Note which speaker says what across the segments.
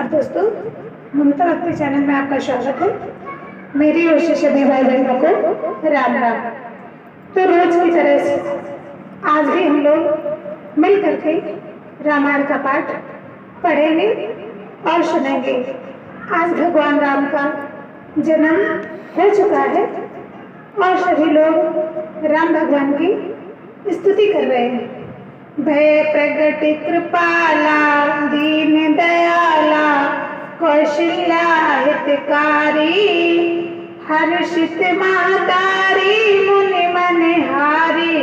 Speaker 1: नमस्कार दोस्तों, ममता भक्ति चैनल में आपका स्वागत है। मेरी ओर से सभी भाई बहनों को राम राम। तो रोज की तरह से आज भी हम लोग मिल करके रामायण का पाठ पढ़ेंगे और सुनेंगे। आज भगवान राम का जन्म हो चुका है और सभी लोग राम भगवान की स्तुति कर रहे हैं। भय प्रगट कृपाला दीन दयाला कौशल्या हितकारी हर्षित महतारी मुनि मनहारी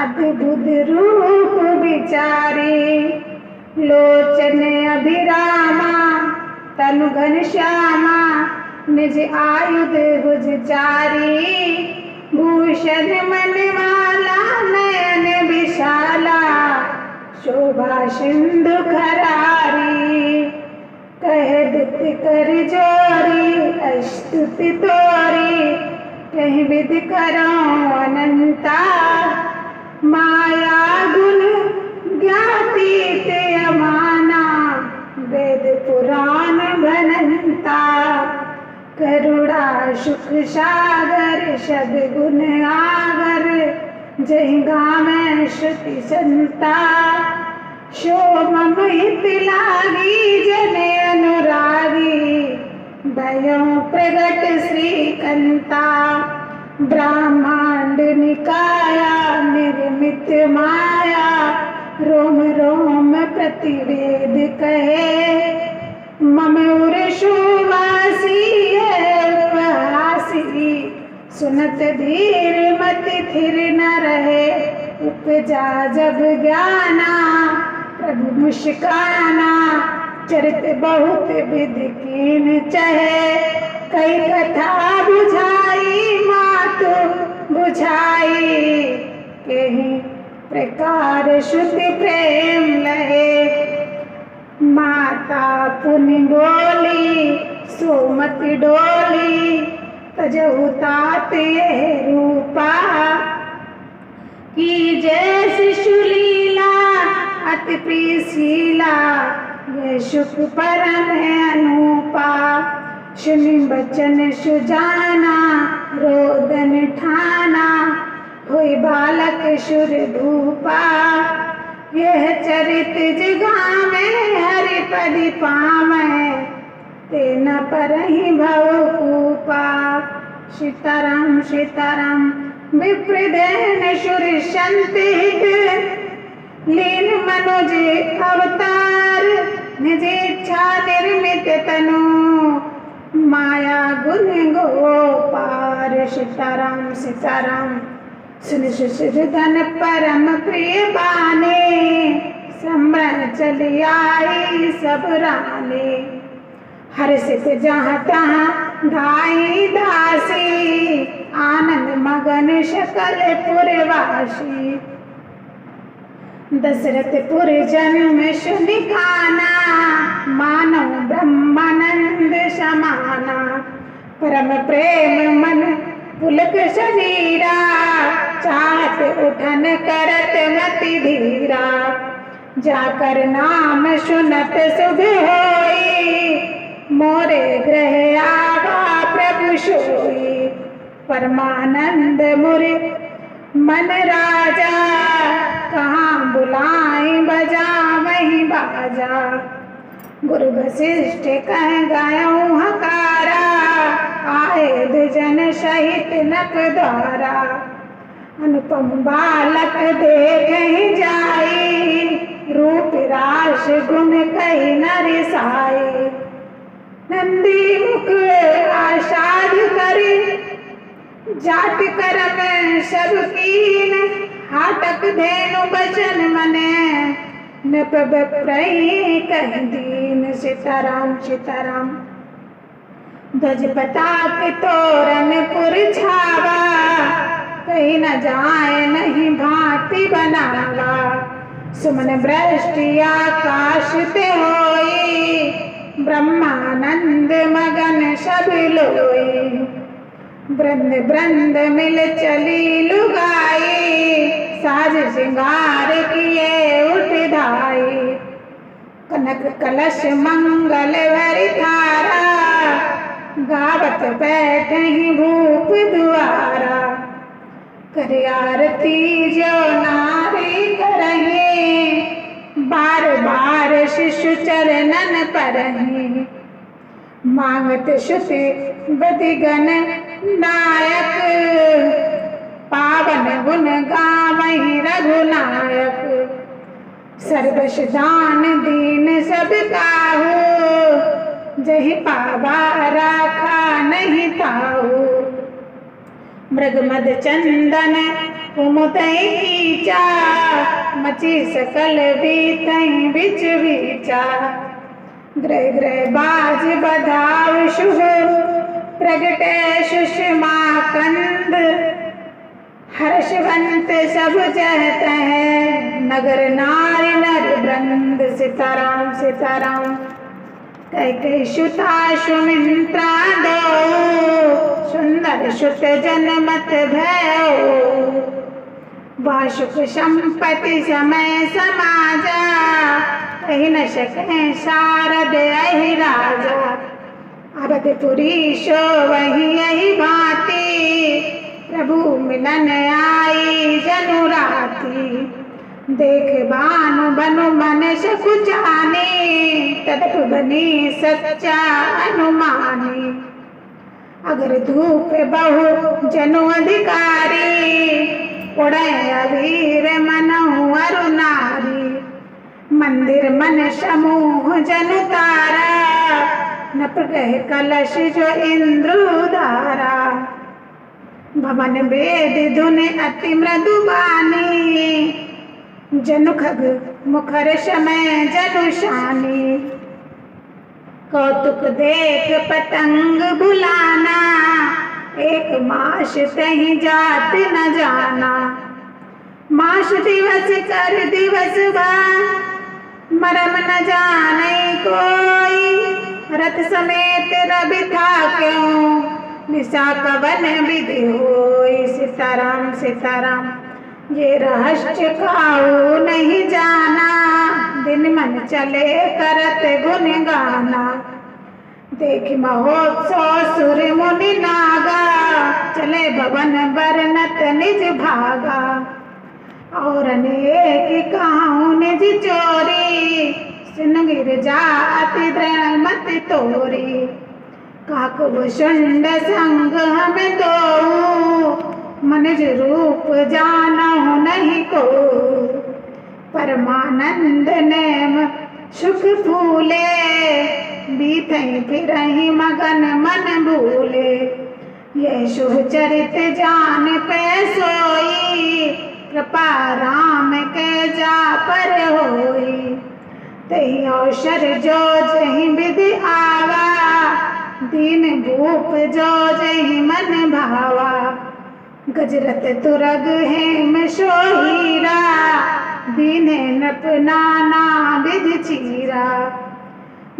Speaker 1: अद्भुत रूप विचारी लोचन अभिरामा तनु घनश्यामा निज आयुध भुजचारी भूषण मनमाला नयन विशाला शोभा सिंधु खरारी कह दुत कर जोरी स्तुति तोरी कहीं विधि करो अनंता माया गुण ज्ञाति ते अमाना वेद पुराण भनंता करुणा सुख सागर शब गुण आगर जय गावे श्रुति संता शो मम हित लागी जने अनुरागी भयो प्रगट श्रीकंता ब्रह्मांड निकाया निर्मित माया रोम रोम प्रतिवेद कहे मम उर्षुवासी उपहासी सुनत धीर मति थिर न रहे उपजा जब ज्ञाना प्रभु मुस्काना चरित बहुत विधि कीन चहे कई कथा बुझाई मातु बुझाई कहीं प्रकार शुद्ध प्रेम लहे माता पुनि बोली सोमति डोली तजहु ताते रूपा की जय शिशुलीला अति प्रीशीला ये सुख परम है अनूपा सुनि बचन सुजाना रोदन ठाना हुई बालक सुर भूपा यह चरित जगावे हरि पदि पावे तेन परहि भव कूपा सीताराम सीताराम विप्रदेन सुर संतिहित लीन मनुज अवतार निज इच्छा निर्मित तनु माया गुण गोपार सीताराम सीताराम सुन सुधन परम प्रिय बाने सम्र चली आई सब राने हर्षित जहाँ तहाँ धाई दासी आनंद मगन सकल पुरवासी दशरथ पुर जन्म सुनि खाना मानव ब्रह्मानंद समाना परम प्रेम मन पुलक शरीरा चाहत उठन करत मति धीरा जाकर नाम सुनत शुभ होई मोरे ग्रह आवा प्रभु सोई परमानंद मुरे मन राजा कहाँ बुलाए बजा वहीं बाजा गुरु वशिष्ठ कह गायों हकारा आए दुजन सहित नक द्वारा अनुपम बालक देख ही जाई रूप राश गुण कही न रिसाई नंदी मुख आसाद करी जाट करम सब कीन हाटक धेनु बचन मने नप बप्रई कह दीन सीताराम सीताराम ध्वज पताक तोरण पुर छावा कहीं न जाए नहीं भांति बनावा सुमन वृष्टि आकाश ते होई ब्रह्मानंद मगन सब लोई वृंद वृंद मिल चली लुगाई साज श्रृंगार किए उठ धाई कनक कलश मंगल भरी धारा, गावत बैठे भूप दुआरा। कर आरती जो नारी करही, बार बार शिशु चरणन परही। मांगत श्रुति बदि गण नायक, पावन गुण गावहि रघुनायक। सर्वश दान दीन सब काहू, जहि पावा राखा नहीं ताहू। मृग मद चंदन कुमुदई कीचा, मची सकल बीतहि बिच बीचा। ग्रह ग्रह बाज बधाव शुभ, प्रगटे सुषमा कंद। हर्षवंत सब जहत है, नगर नारी नर वृंद। सीताराम सीताराम। कैकेयी सुता सुमित्रा दो, सुंदर सुत जनमत भयो। वासुक संपत्ति समय समाजा, कही न सके शारद अहि राजा। अवधपुरी शोभहि यही भांति, प्रभु मिलन आई जनु राति। देख बानु बनु मन सकुचानी, तदप बनी सच्चा अनुमानी। अगर धूप बहु जनु अधिकारी, उड़े अवीर मनहु अरु नारी। मंदिर मन समूह जनु तारा, नप गह कलश जो इंद्र उदारा। भवन वेद धुन अति मृदु बानी, जनु खग मुखर समय जनु शानी। कौतुक देख पतंग बुलाना, एक मास तहि जात न जाना। मास दिवस कर दिवस बा, मरम न जाने कोई। रथ समेत रवि था क्यों, निशा कवन विधि होई। सीताराम सीताराम। ये रहस्य काहू नहीं जाना, दिन मन चले करत गुण गाना। देख महोत्सव सुर मुनि नागा, चले भवन बरनत निज भागा। और अनेक काहू निज चोरी, सुन गिर जाति दृढ़ मत तोरी। काकु शुंड संग हम दो, मनुज रूप जानहु नहीं को। परमानंद नेम सुख फूले, बीतहि फिरहि मगन मन भूले। ये शुभ चरित जान पे सोई, कृपा राम के जा पर होई। तहि अवसर जो जहि विधि आवा, दीन भूप जो जहि मन भावा। गजरत तुरग हेम सोहीरा, दीने नप नाना विधि चीरा।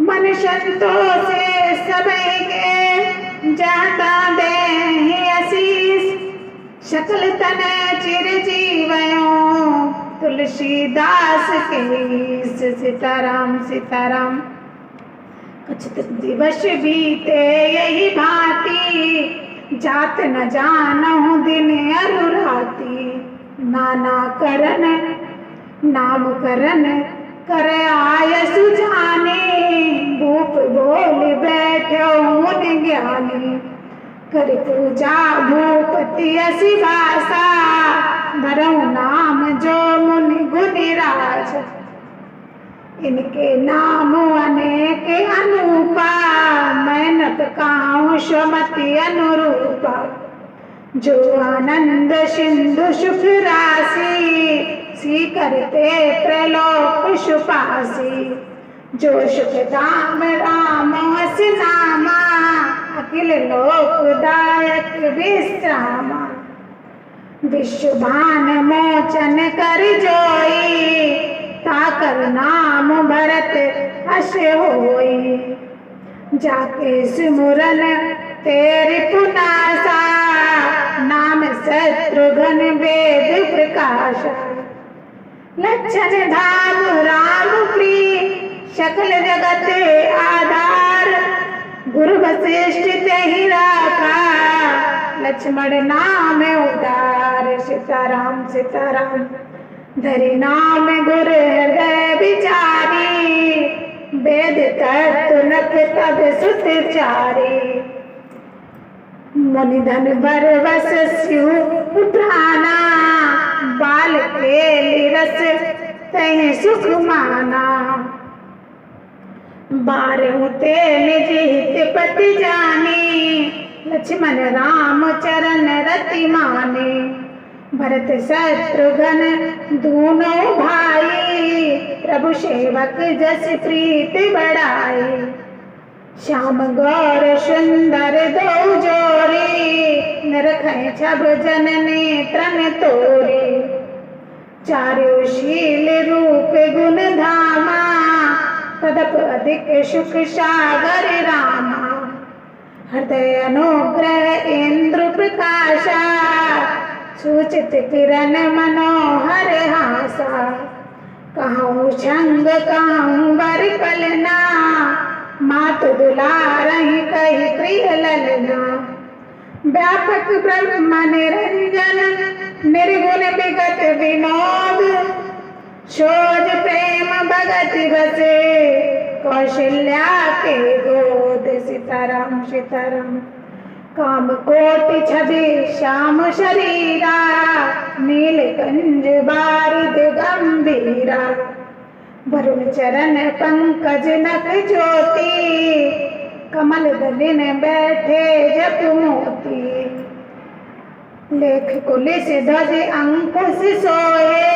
Speaker 1: मन संतोषे सबई के, जाता दे आशीष। सकल तन चिर जीवयों, तुलसीदास के। सीताराम सीताराम। कुछ दिवस बीते यही भांति, जात न जानहु दिन अरु राति। नाना करन नाम करन, कर आय सुजानी। भूप बोल बैठो मुनि ज्ञानी। कर पूजा भूपति असी भाषा, धरऊ नाम जो मुनि गुनि राजा। इनके नाम अनेक अनूपा, मेहनत काहू सुमति अनुरूपा। जो आनंद सिंधु सुख राशि, सी करते त्रैलोक सुपासी। जो सुख धाम राम हस नामा, अखिल लोकदायक विश्रामा। विश्व भान मोचन कर जोई, ताकर नाम भरत हस होई। जाके सिमरन तेरी पुनासा, नाम शत्रुघ्न वेद प्रकाशा। लक्षण धाम राम प्रिय, सकल जगत आधार, गुरु वशिष्ठ तेहि राखा, लक्ष्मण नाम उदार। सीताराम सीताराम धरि नाम गुरु हृदय विचारी, वेद तत्व नख तब सुत चारी। मुनि धन बर बस स्यु प्राणा, बाल के रस तहि सुख माना। बारहु ते निज हित पति जानी, लक्ष्मण राम चरण रति माने। भरत शत्रुघ्न दूनों भाई, प्रभु सेवक जस प्रीत बढ़ाई। श्याम गौर सुंदर दो जोरी, निरखै छब जन नेत्रन तोरी। चारु शील रूप गुण धामा, तदप अधिक सुख सागर रामा। हृदय अनुग्रह इंद्र प्रकाशा, सूचित किरण मनोहर हासा। कहूँ छंग कहूँ बर पलना, मातु दुलारहि कहि प्रिय ललना। व्यापक ब्रह्म निरंजन, निर्गुण विगत विनोद। सोज प्रेम भगत बसे, कौशल्या के गोद। सीताराम सीताराम काम कोटि छवि श्याम शरीरा, नीलकंज बारिद गंभीरा। वरुण चरण पंकज नख ज्योति, कमल दलिन बैठे जप मोती। लेख कुलिस ध्वज अंकुश सोए,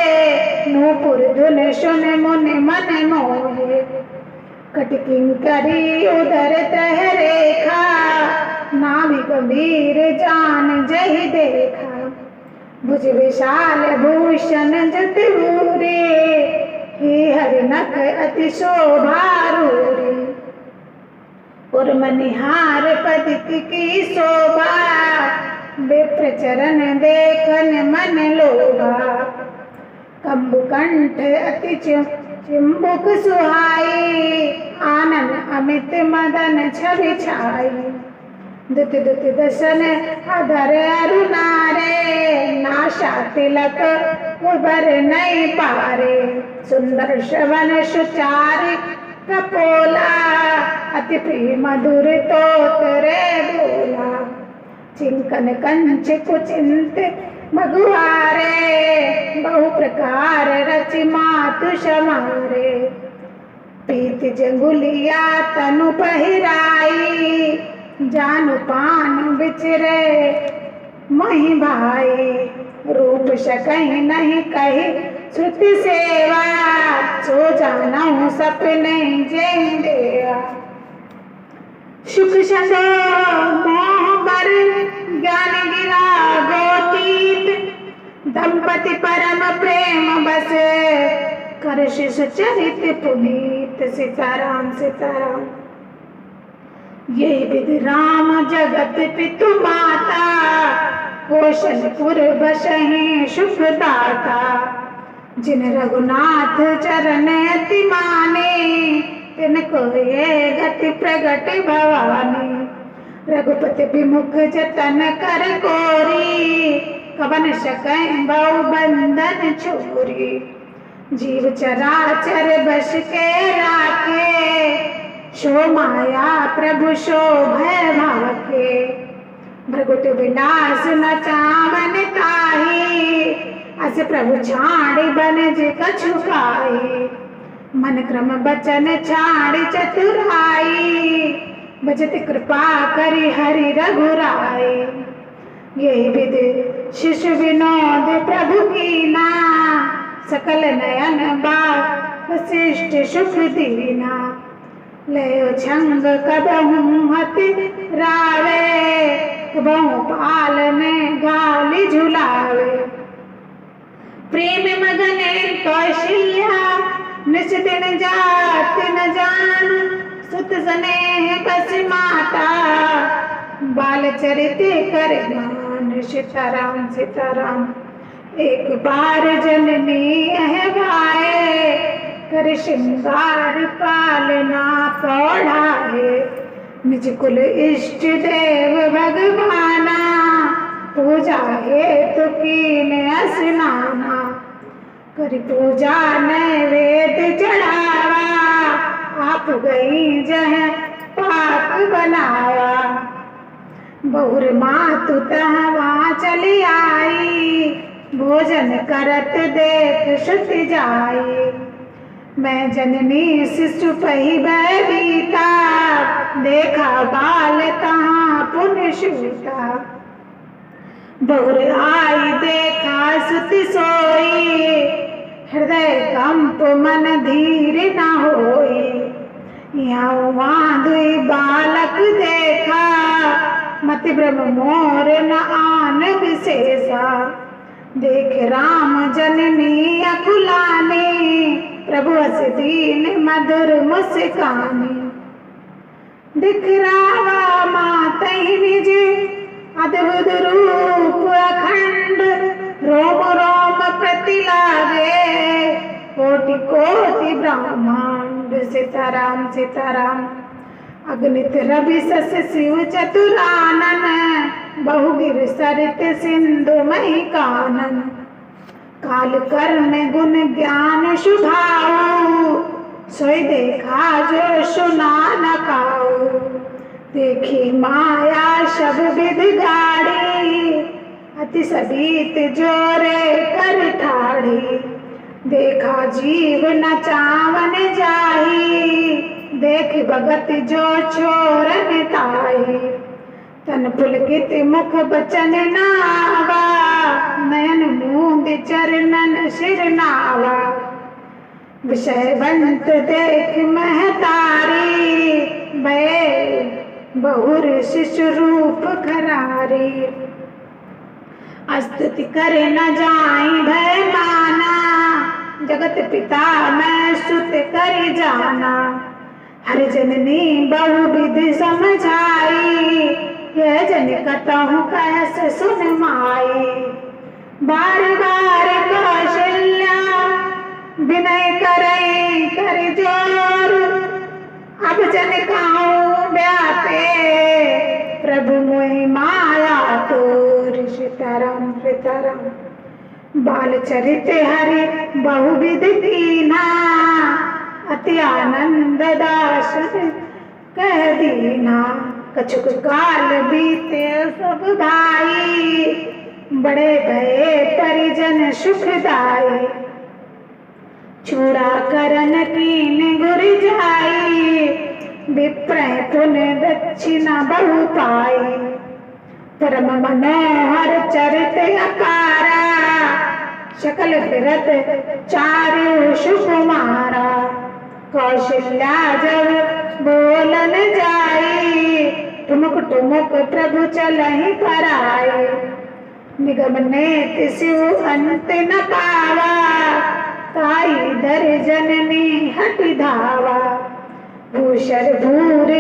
Speaker 1: नूपुर धुन सुन मुन मन मोहे। कटकिंकरी उदर तह रेखा, नाभि गंभीर जान जहि देखा। भुज विशाल भूषण जत भूरे, ही हरि नख अति शोभा रूरे। उर्मनिहार पदिति की शोभा, विप्र चरण देखन मन लोभा। कंबुकंठ अति चिंबुक सुहाई, आनन अमित मदन छवि छाई। दुत दुत दसन अधर अरुणारे, नाशा तिलक उबर नहीं पारे। सुंदर श्रवण सुचार कपोला, अति प्रिय मधुर तोतरे बोला। चिंकन कंच कुचिंत मगुआरे, बहु प्रकार रचि मातु समारे। पीत जंगुलिया तनु पहिराई, जानु पान बिचरे मही भाई। रूप सकहि नहीं कही श्रुति सेवा, सो जानहु सपने जय देवा। सुख सदो मोह बर ज्ञान गिरा गोतीत, दंपति परम प्रेम बसे, कर शिष चरित पुनीत। सीताराम सीताराम ये विधि राम जगत पितु माता, कौशलपुर बसहि सुख दाता। जिन रघुनाथ चरण अति माने, तिनको ये गति प्रगट भवानी। रघुपति विमुख जतन कर कोरी, कवन सकैं बहु बंधन छोरी। जीव चराचर बस के राखे, शो माया प्रभु शो भय भाखे। भृगुट विलास न चावन ताही, अस प्रभु छाड़ी बनज कछु खाई। मन क्रम बचन छाड़ी चतुराई, बचत कृपा करि हरि रघुराई। यही विधि शिशु विनोद प्रभु कीना, सकल नयन बाग वशिष्ठ सुख दीना। लयो छंग कबहु हति रावे, कबहु पालने गाली झुलावे। प्रेम मगने कौशल्या, निस दिन जात न जान। सुत स्नेह बस माता, बाल चरित कर गान। सीताराम सीताराम एक बार जननी है भाए, कर श्रृंगार पालना पौड़ा है। निज कुल इष्ट देव भगवाना, पूजा हेतु कीन स्नाना। कर पूजा नैवेद्य चढ़ावा, आप गई जह पाक बनावा। बहुर मातु तहवा चली आई, भोजन करत देख श्रुति जाई। मैं जननी शिशु पही भयभीता, देखा बाल तहाँ पुण्य सूता। बहुर आई देखा सुति सोई, हृदय कंप मन धीर न होई। यहाँ वहाँ दुई बालक देखा, मति ब्रह्म मोर न आन विशेषा। देख राम जननी अकुलानी, प्रभु अस दीन मधुर मुस्कानी। दिखरावा मातहि निज अद्भुत रूप अखंड, रोम रोम प्रति लागे कोटि कोटि ब्रह्मांड। सीताराम सीताराम। अगणित रवि शशि शिव चतुरानन, बहुगिर सरित सिंधु मही कानन। काल कर्म गुण ज्ञान शुभाऊ, सोई देखा जो सुना न काऊ। देखी माया सब विध गाड़ी, अति सबीत जोरे कर ठाड़ी। देखा जीव न चावन जाही, देख भगत जो छोरन ताही। तन पुलकित मुख बचन नावा, नयन मूंद चरणन सिर नावा। विषयवंत देख महतारी, भय बहुर शिशु रूप खरारी। स्तुति करे न जाई भय माना, जगत पिता मैं सुत कर जाना। हर जननी बहु विधि समझाई, यह जन कतहु कैसे सुन माई। बार बार कौशल्या विनय करे कर जोर, अब जन कहूँ व्यापे प्रभु मोहि माया तोर। सीताराम सीताराम। बाल चरित हरि बहुविध कीना, अति आनंद दास कह दीना। कछुक काल बीते सब भाई, बड़े भये परिजन सुखदाई। चूड़ा करन कीन गुर जाई, विप्र पुण्य दक्षिणा बहु पाई। परम मनोहर चरित अकारा, सकल फिरत चारु सुकुमारा। कौशल्या जब बोलन जाई, ठुमक ठुमक प्रभु चलहि पराई। निगम नेति शिव अंत न पावा, ताई दर जननी हटि धावा। भूषर भूर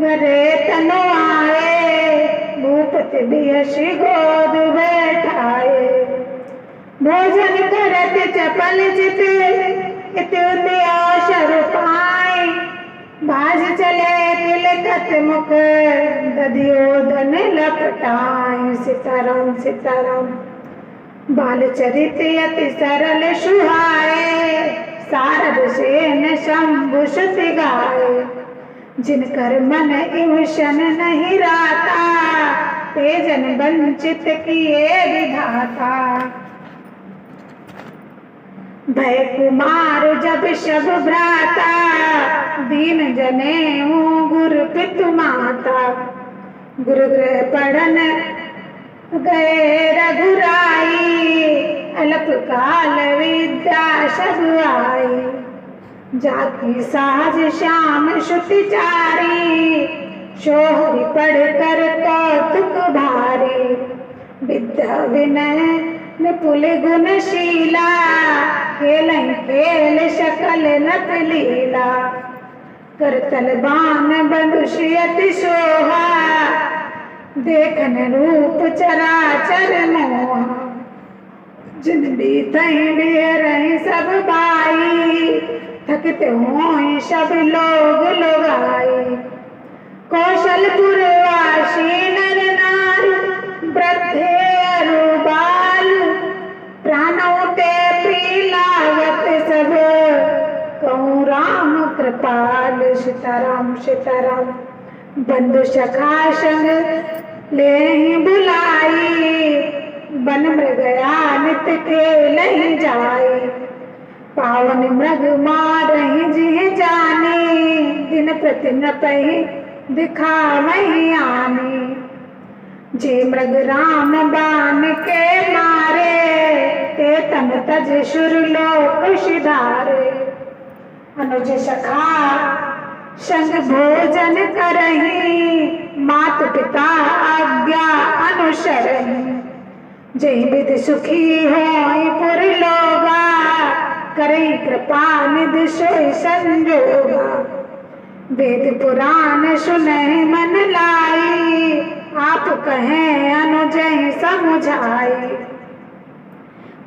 Speaker 1: भरे तनु आए, भूपति बिहसि गोद बैठाए। भोजन करत चपल चित, इत अवसर पाई। बाज चले तिलकत मुख, दधियोधन लपटाए। सीताराम सीताराम। बाल चरित अति सरल सुहाए, सारद सेन शंभु श्रुति गाए। जिनकर मन इमशन नहीं राता, ते जन वंचित किए विधाता। भय कुमार जब शब भ्राता, दीन जनेऊ गुरु पितु माता। गुरु गृह पढ़न गए रघुराई, अल्प काल विद्या सब आई। जाकी साज श्याम श्रुति चारी, शोहरी पढ़ कर कौतुक भारी। विद्या विनय निपुल गुणशीला, खेलहि खेल सकल नत लीला। करतल बान बंधुषि अति सोहा, देखन रूप चराचर मोहा। जिन बीतहि बिहरहि सब बाई, थकित हों सब लोग लोगाई। कौशलपुर वासी नर नारी वृद्धे अरु बाल, प्राणों ते प्रिलावत सब कहूँ राम कृपाल। सीताराम सीताराम। बंधु सखा संग ले ही बुलाई, बन मृगया नित खेलहि जाई। पावन मृग मारहि जिहि जानी, दिन प्रति नपहि दिखावहि आनी। जे मृग राम बाण के मारे, ते तन तज सुरलोक सिधारे। अनुज सखा संग भोजन करहि, मात पिता आज्ञा अनुसरहि। जय विधि सुखी होय पुर लोगा, करहि कृपा निधि सोई संजोगा। वेद पुराण सुनहि मन लाई, आप कहें अनुजहि समुझाई।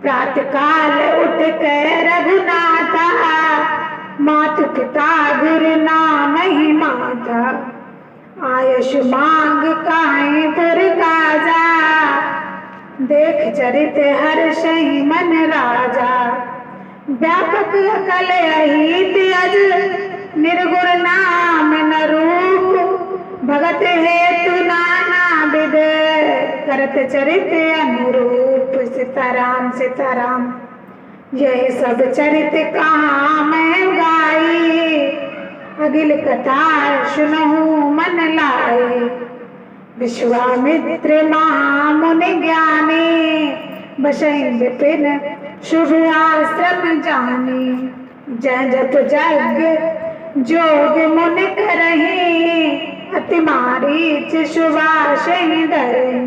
Speaker 1: प्रातः काल उठ के रघुनाथा, मातु पिता गुरु नाम ही माता। आयुष मांग काहि पुर काजा, देख चरित हर्षहि मन राजा। व्यापक अकल अहित अज, निर्गुण नाम न रूप। भगत हेतु नाना विध, करत चरित अनुरूप। सीताराम सीताराम। यह सब चरित कहाँ मैं गाई, अगिल कथा सुनहु मन लाई। विश्वामित्र महामुनि ज्ञानी, बसहि विपिन शुभ आश्रम जानी। जय जप यज्ञ जोग मुनि करहि, अति मारीच सुभाषहि धरहि।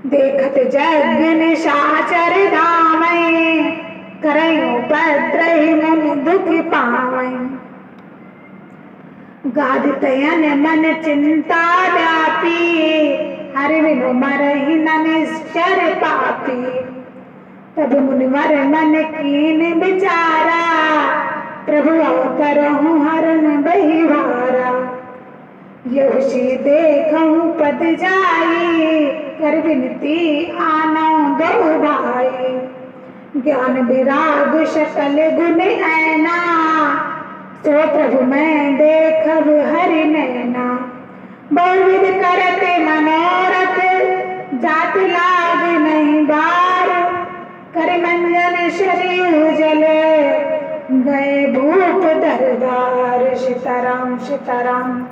Speaker 1: देखत यज्ञ निशाचर धामहि, करहि उपद्रहि मुनि दुखि पावहि। गादितयन मन चिंता व्यापी, हरि बिनु मरहि न निश्चर पापी। तब मुनिवर मन कीन विचारा, प्रभु अवतरहु हरन बहिवारा। यहु सी देखहु पद जाई, कर विनती आनौ दो भाई। ज्ञान विराग सकल गुण ऐना, सो प्रभु मैं देखब हरि नैना। बहुविध करत मनोरथ, जात लाग नहीं बार। कर मंजन शरीर जल, गए भूप दरबार। सीताराम सीताराम।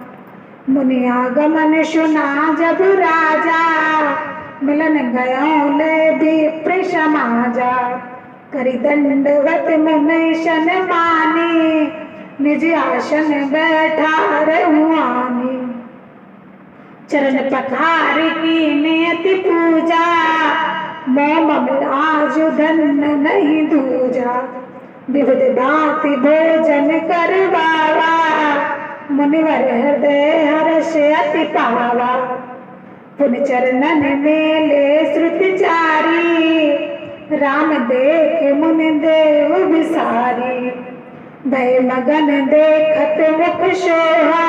Speaker 1: मुनि आगमन सुना जब राजा, मिलन गयो ले विप्र समाजा। करि दंडवत मुनि सन मानी, निज आसन बैठा रहुआनी। चरण पखार की नियति पूजा, मोम आज धन्य नहीं दूजा। विविध भांति भोजन करवावा, मुनिवर हृदय हर्ष अति पावा। पुन चरणन मेले श्रुति चारी, राम देख मुनि देव बिसारी। भय मगन देखत मुख शोभा,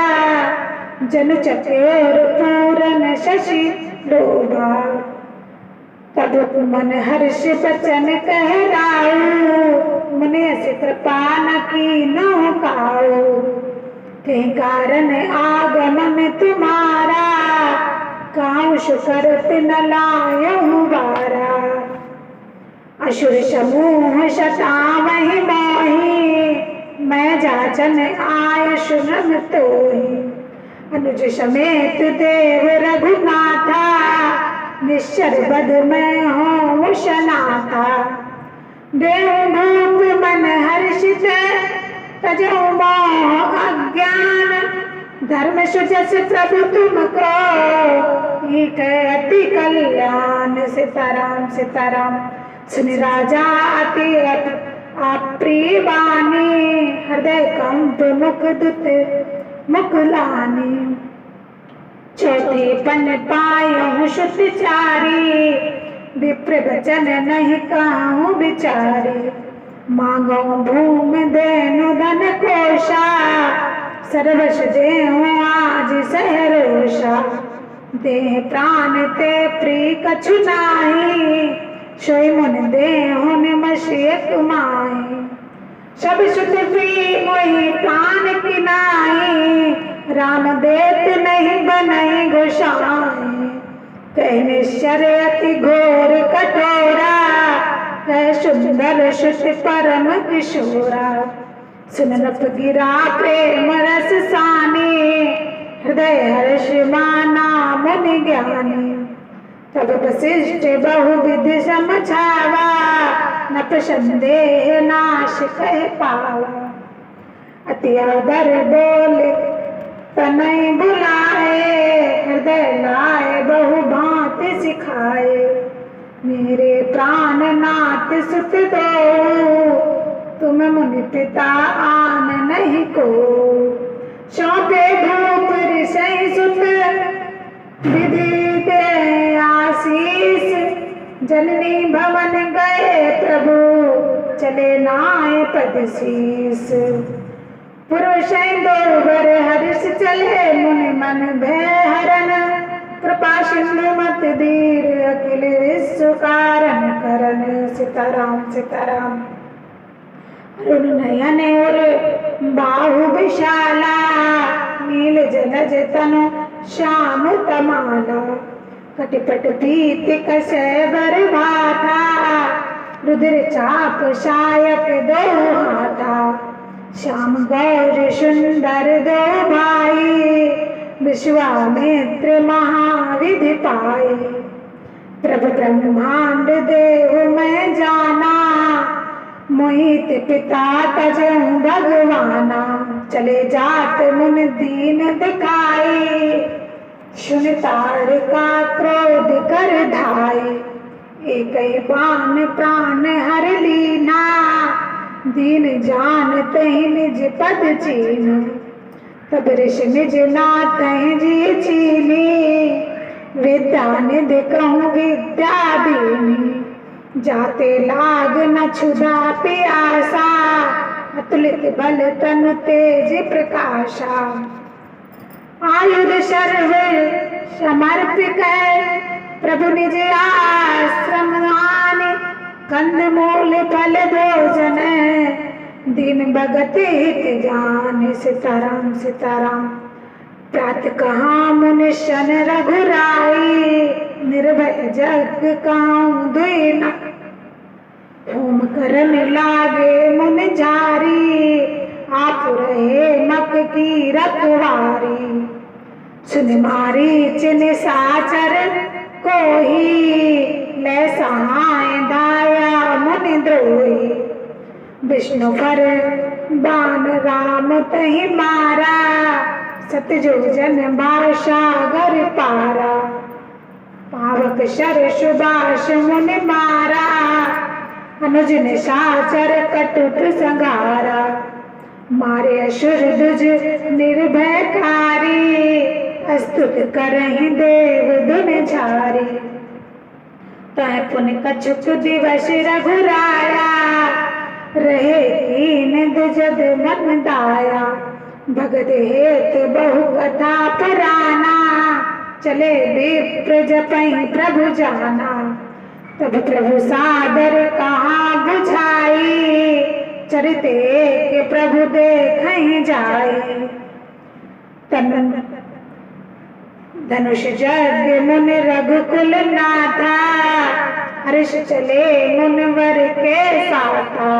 Speaker 1: जनु चकोर पूरन शशि लोभा। तब मन हर्ष बचन कहराऊ, मुनि अस कृपा न कीन्हु काऊ। के कारण आगमन तुम्हारा, काहू करत न लायहु बारा। असुर समूह सतावहि मोहि, मैं जाचन आय सुनम तोहि। अनुज समेत देव रघुनाथा, निश्चर बद में हो सनाथा। देव भूप मन हर्षित, तजो मोह अज्ञान। धर्म सुजस प्रभु तुमको, एक अति कल्याण। सीताराम सीताराम। सुनि राजा अति अप्रिय वाणी, हृदय कंप मुख दुत मुख लानी। चौथी पन पायहु श्रुत चारी, विप्र वचन नहीं कहूँ विचारी। मांगो भूम देनु धन कोशा, सर्वश देहु आज सहरोषा। देह प्राण ते प्री कछु नाही, सोई मन देहु निमशियत माही। सब सुत पी मोहि प्राण की नाही, राम देत नहीं बनई गोसाई। कह निश्चर अति घोर कठोरा, कह सुंदर सुत परम किशोरा। सुन नप गिरा प्रेम रस सानी, हृदय हर्ष माना मुनि ज्ञानी। तब वशिष्ठ बहुविधि समझावा, नप संदेह नाश कह पावा। अति आदर बोले तनय बुलाए, हृदय लाए बहु भांति सिखाए। मेरे प्राण नाथ सुत दो, तुम मुनि पिता आन नहीं को। सौंपे भूप ऋषि सुत, विधि दे आशीष। जननी भवन गए प्रभु, चले नाय पद शीस। पुरुष दो बर हर्ष चले, मुनि मन भय हरण। कृपा सिंधु मत धीर, अखिल विश्व कारण करण। सीताराम सीताराम। अरुण नयन और बाहु विशाला, नील जलज तनु श्याम तमाला। कटिपट पीत कसय बर भाथा, रुद्र चाप शायक दो हाथा। श्याम गौर सुंदर दो भाई, विश्वामित्र महाविधि पाई। प्रभु ब्रह्मांड देव मैं जाना, मोहित पिता तजहु भगवाना। चले जात मुन दीन दिखाई, सुन ताड़का क्रोध कर ढाई। एक बाण प्राण हर लीना, दीन जान तहि निज पद चीन। तब ऋषि निज नाथ जी चीनी, विद्या निधि कहूँ विद्या दीनी। जाते लाग न क्षुधा प्यासा, अतुलित बल तनु तेज प्रकाशा। आयुध सर्व समर्पित है, प्रभु निज आश्रम आने। कंद मूल फल भोजन, दीन भगत हित जान। सीताराम सीताराम। प्रातः कहाँ मुनि शन रघुराई, निर्भय जग काहूँ दुई न। होम करन लागे मुनि झारी, आप रहे मक की रखवारी। सुन मारीच निशाचर कोही, ले सहाय दाया मुनि द्रोही। विष्णु पर बाण राम तहि मारा, सतयोजन बासागर पारा। पावक शर सुबास मुनि मारा, अनुज निशाचर कटुक संगारा। मारे असुर दुज निर्भयकारी, अस्तुत करहि देव दुन झारी। तह पुन कछुक दिवस रघुराया, रहे दीन दुजद मन दाया। भगत हेत बहु कथा पुराना, चले विप्र जपहि प्रभु जाना। तब प्रभु सादर कहा बुझाई, चरित एक प्रभु देखहि जाई। तन धनुष जग मुनि रघुकुल नाथा, हर्ष चले मुनिवर के साथा।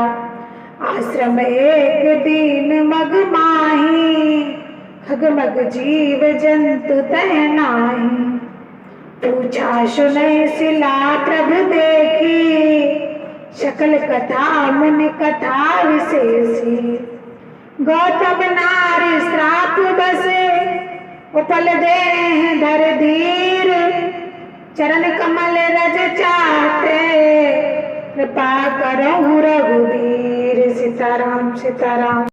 Speaker 1: आश्रम एक दीन मग माही, खगमग जीव जंतु तह नाही। पूछा सुनय सिला प्रभु देखी, सकल कथा मुनि कथा विशेषी। गौतम नारी श्राप बसे, उपल देह धर धीर। चरण कमल रज चाहते, कृपा करो रघुवीर। सीताराम सीताराम।